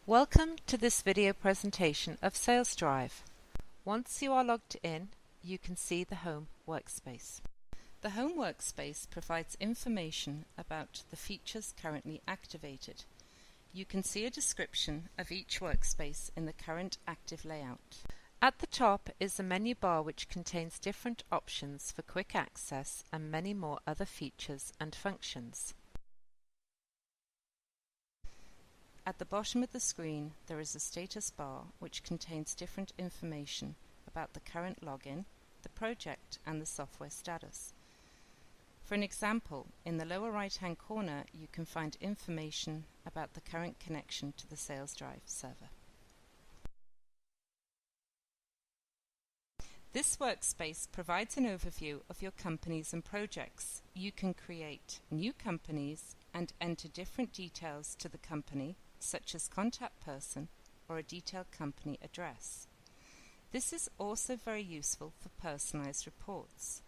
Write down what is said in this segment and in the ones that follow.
Welcome to this video presentation of SalesDrive. Once you are logged in, you can see the Home workspace. The Home workspace provides information about the features currently activated. You can see a description of each workspace in the current active layout. At the top is a menu bar which contains different options for quick access and many more other features and functions. At the bottom of the screen there is a status bar which contains different information about the current login, the project and the software status. For an example, in the lower right hand corner you can find information about the current connection to the SalesDrive server. This workspace provides an overview of your companies and projects. You can create new companies and enter different details to the company, such as contact person or a detailed company address. This is also very useful for personalized reports.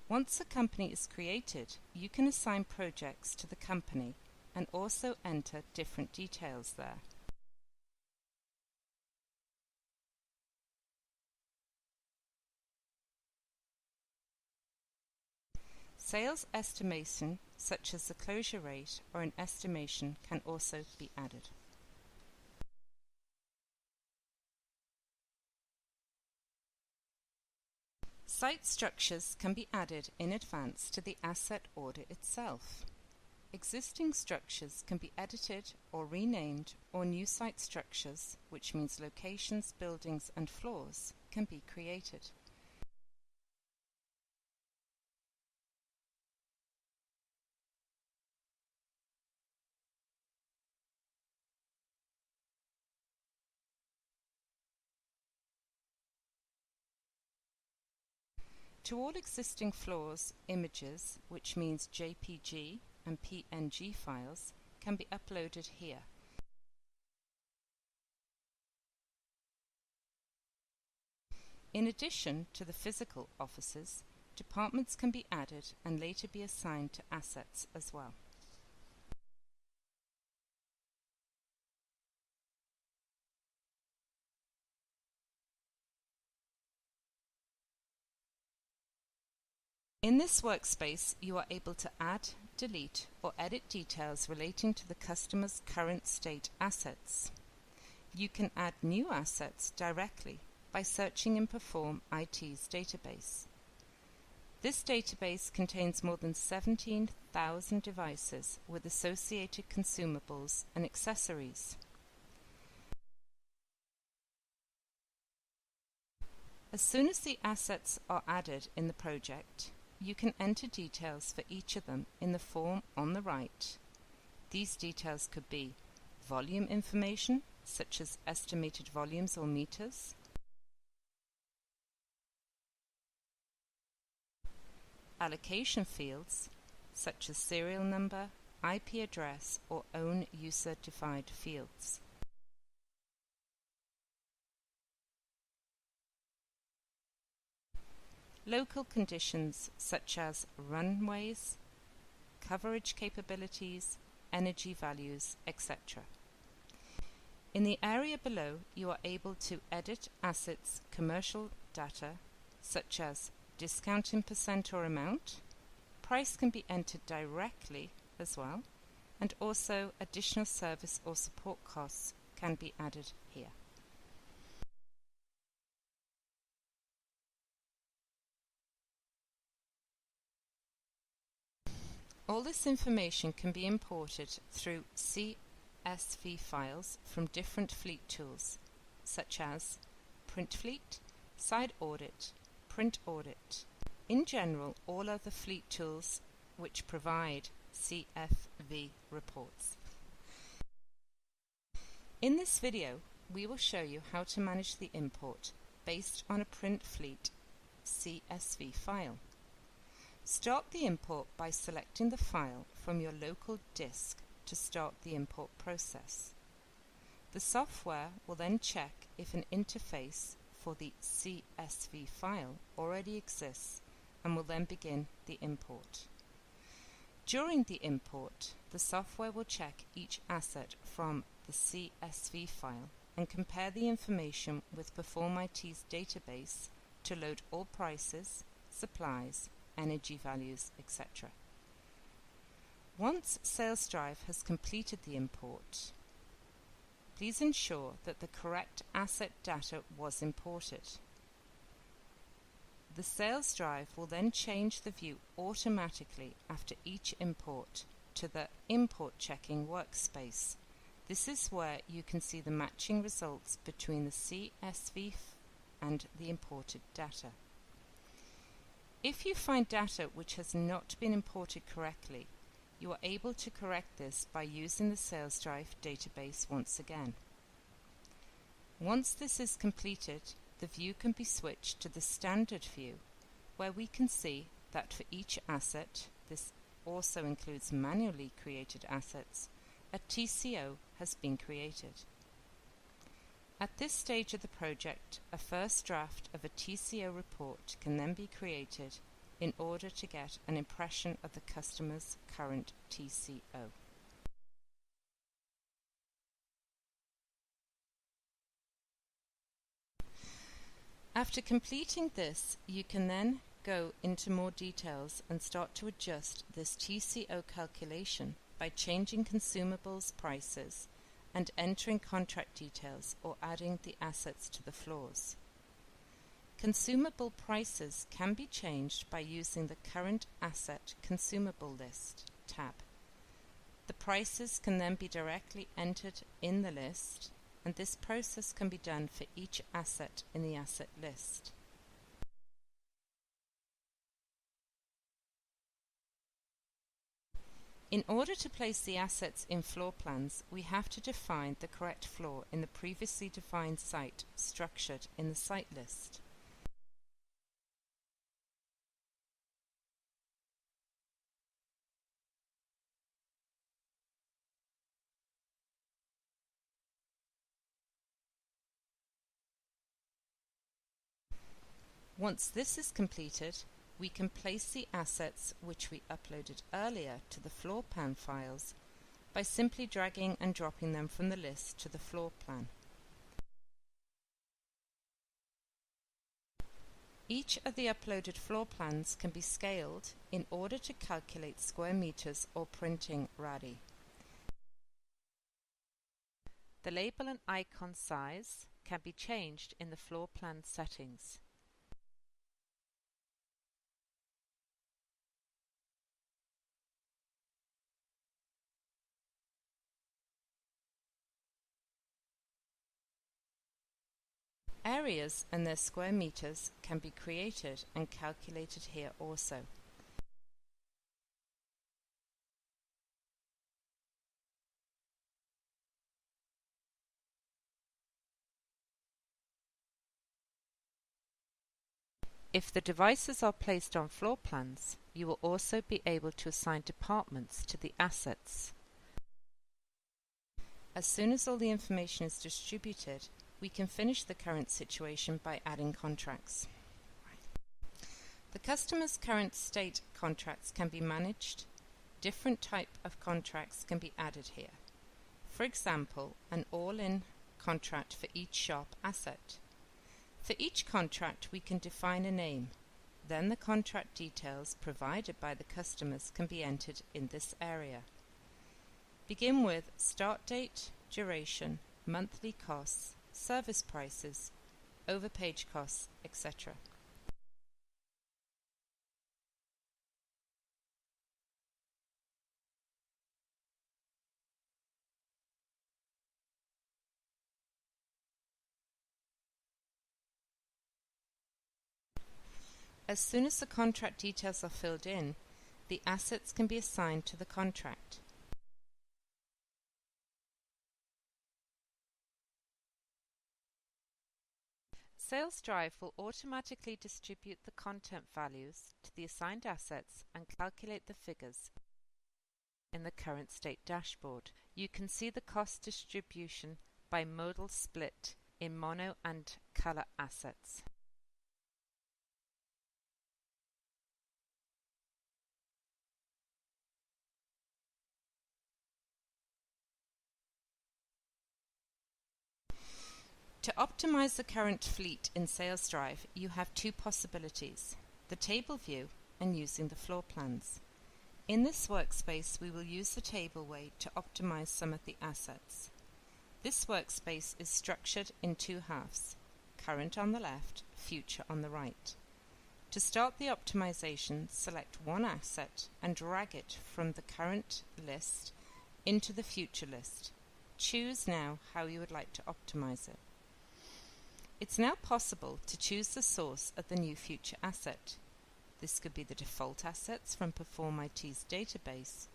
Once a company is created, you can assign projects to the company and also enter different details there. Sales estimation, such as the closure rate or an estimation, can also be added. Site structures can be added in advance to the asset order itself. Existing structures can be edited or renamed, or new site structures, which means locations, buildings and floors, can be created. To all existing floors, images, which means JPG and PNG files, can be uploaded here. In addition to the physical offices, departments can be added and later be assigned to assets as well. In this workspace, you are able to add, delete, or edit details relating to the customer's current state assets. You can add new assets directly by searching in Perform IT's database. This database contains more than 17,000 devices with associated consumables and accessories. As soon as the assets are added in the project, you can enter details for each of them in the form on the right. These details could be volume information, such as estimated volumes or meters, allocation fields, such as serial number, IP address or own user-defined fields, local conditions such as runways, coverage capabilities, energy values, etc. In the area below, you are able to edit assets' commercial data such as discount in percent or amount. Price can be entered directly as well, and also additional service or support costs can be added here. All this information can be imported through CSV files from different fleet tools, such as Print Fleet, Side Audit, Print Audit. In general, all other fleet tools which provide CSV reports. In this video, we will show you how to manage the import based on a Print Fleet CSV file. Start the import by selecting the file from your local disk to start the import process. The software will then check if an interface for the CSV file already exists and will then begin the import. During the import, the software will check each asset from the CSV file and compare the information with Perform IT's database to load all prices, supplies, energy values, etc. Once SalesDrive has completed the import, please ensure that the correct asset data was imported. The SalesDrive will then change the view automatically after each import to the Import Checking workspace. This is where you can see the matching results between the CSV and the imported data. If you find data which has not been imported correctly, you are able to correct this by using the SalesDrive database once again. Once this is completed, the view can be switched to the standard view, where we can see that for each asset, this also includes manually created assets, a TCO has been created. At this stage of the project, a first draft of a TCO report can then be created in order to get an impression of the customer's current TCO. After completing this, you can then go into more details and start to adjust this TCO calculation by changing consumables prices and entering contract details or adding the assets to the floors. Consumable prices can be changed by using the Current Asset Consumable List tab. The prices can then be directly entered in the list, and this process can be done for each asset in the asset list. In order to place the assets in floor plans, we have to define the correct floor in the previously defined site structured in the site list. Once this is completed, we can place the assets which we uploaded earlier to the floor plan files by simply dragging and dropping them from the list to the floor plan. Each of the uploaded floor plans can be scaled in order to calculate square meters or printing radii. The label and icon size can be changed in the floor plan settings. Areas and their square meters can be created and calculated here also. If the devices are placed on floor plans, you will also be able to assign departments to the assets. As soon as all the information is distributed, we can finish the current situation by adding contracts. The customer's current state contracts can be managed. Different type of contracts can be added here. For example, an all-in contract for each shop asset. For each contract, we can define a name. Then the contract details provided by the customers can be entered in this area. Begin with start date, duration, monthly costs, service prices, overpage costs, etc. As soon as the contract details are filled in, the assets can be assigned to the contract. SalesDrive will automatically distribute the content values to the assigned assets and calculate the figures in the current state dashboard. You can see the cost distribution by modal split in mono and color assets. To optimize the current fleet in SalesDrive, you have two possibilities: the table view and using the floor plans. In this workspace, we will use the table way to optimize some of the assets. This workspace is structured in two halves: current on the left, future on the right. To start the optimization, select one asset and drag it from the current list into the future list. Choose now how you would like to optimize it. It's now possible to choose the source of the new future asset. This could be the default assets from Perform IT's database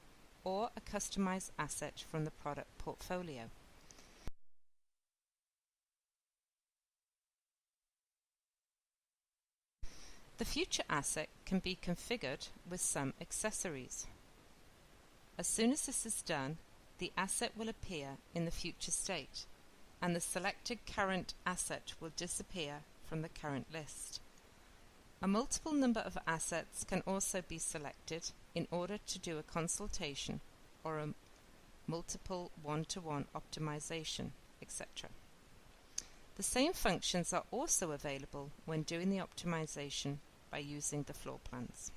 or a customized asset from the product portfolio. The future asset can be configured with some accessories. As soon as this is done, the asset will appear in the future state, and the selected current asset will disappear from the current list. A multiple number of assets can also be selected in order to do a consultation or a multiple one-to-one optimization, etc. The same functions are also available when doing the optimization by using the floor plans.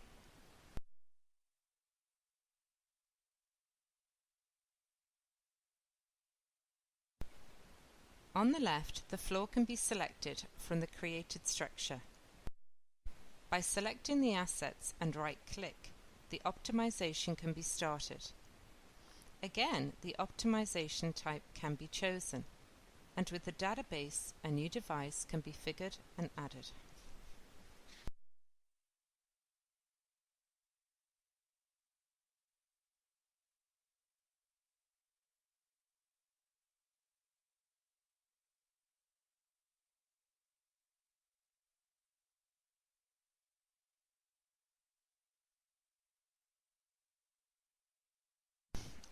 On the left, the floor can be selected from the created structure. By selecting the assets and right-click, the optimization can be started. Again, the optimization type can be chosen, and with the database, a new device can be figured and added.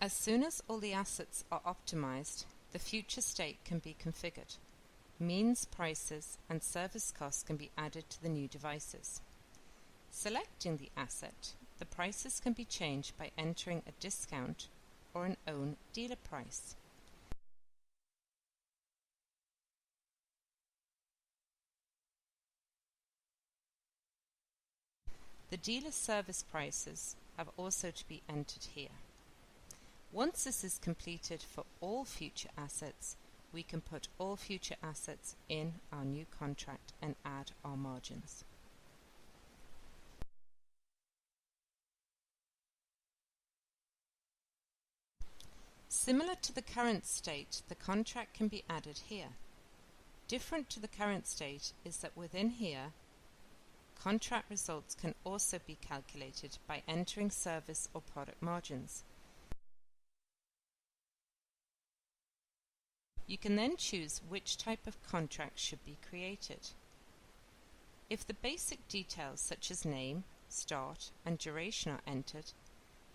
As soon as all the assets are optimized, the future state can be configured. Means, prices, and service costs can be added to the new devices. Selecting the asset, the prices can be changed by entering a discount or an own dealer price. The dealer service prices have also to be entered here. Once this is completed for all future assets, we can put all future assets in our new contract and add our margins. Similar to the current state, the contract can be added here. Different to the current state is that within here, contract results can also be calculated by entering service or product margins. You can then choose which type of contract should be created. If the basic details such as name, start, and duration are entered,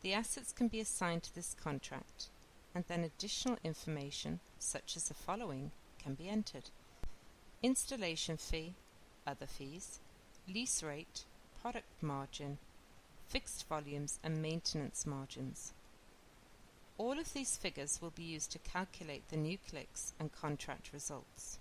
the assets can be assigned to this contract, and then additional information such as the following can be entered: installation fee, other fees, lease rate, product margin, fixed volumes, and maintenance margins. All of these figures will be used to calculate the new clicks and contract results.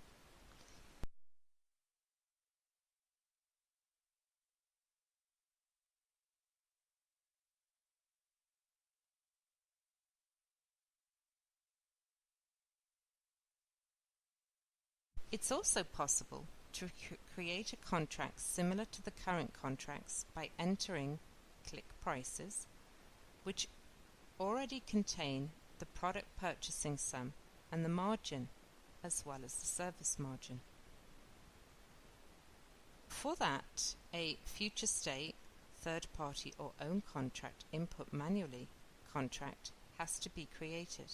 It's also possible to create a contract similar to the current contracts by entering click prices, which already contain the product purchasing sum and the margin, as well as the service margin. For that, a future state, third party or own contract input manually contract has to be created.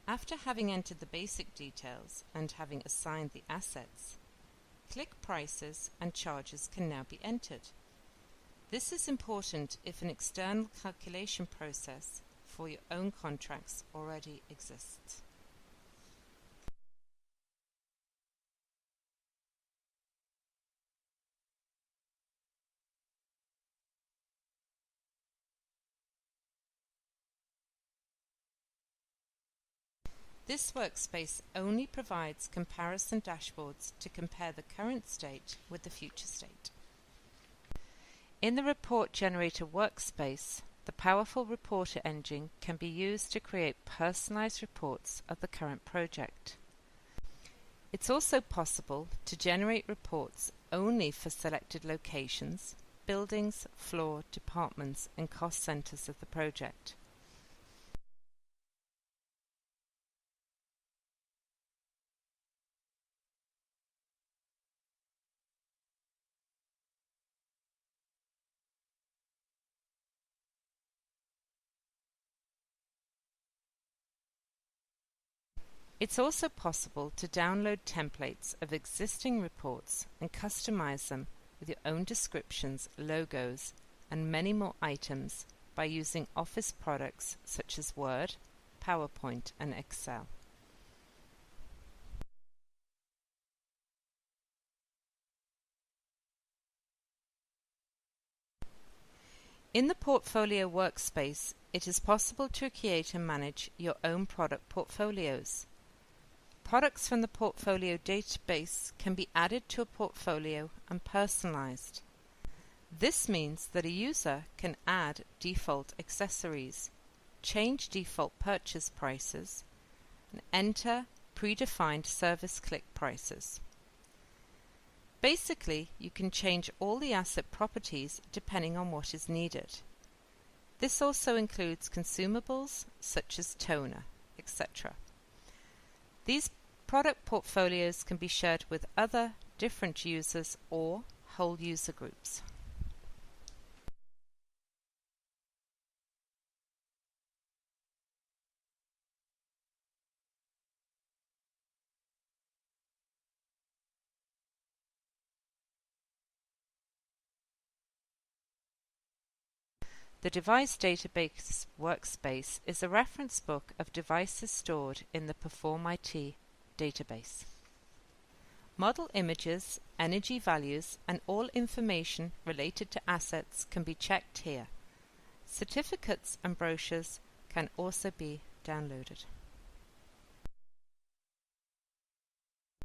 After having entered the basic details and having assigned the assets, click prices and charges can now be entered. This is important if an external calculation process for your own contracts already exists. This workspace only provides comparison dashboards to compare the current state with the future state. In the Report Generator workspace, the powerful Reporter engine can be used to create personalized reports of the current project. It's also possible to generate reports only for selected locations, buildings, floor, departments, and cost centers of the project. It's also possible to download templates of existing reports and customize them with your own descriptions, logos, and many more items by using Office products such as Word, PowerPoint, and Excel. In the Portfolio workspace, it is possible to create and manage your own product portfolios. Products from the portfolio database can be added to a portfolio and personalized. This means that a user can add default accessories, change default purchase prices, and enter predefined service click prices. Basically, you can change all the asset properties depending on what is needed. This also includes consumables such as toner, etc. These product portfolios can be shared with other different users or whole user groups. The Device Database workspace is a reference book of devices stored in the Perform IT database. Model images, energy values, and all information related to assets can be checked here. Certificates and brochures can also be downloaded.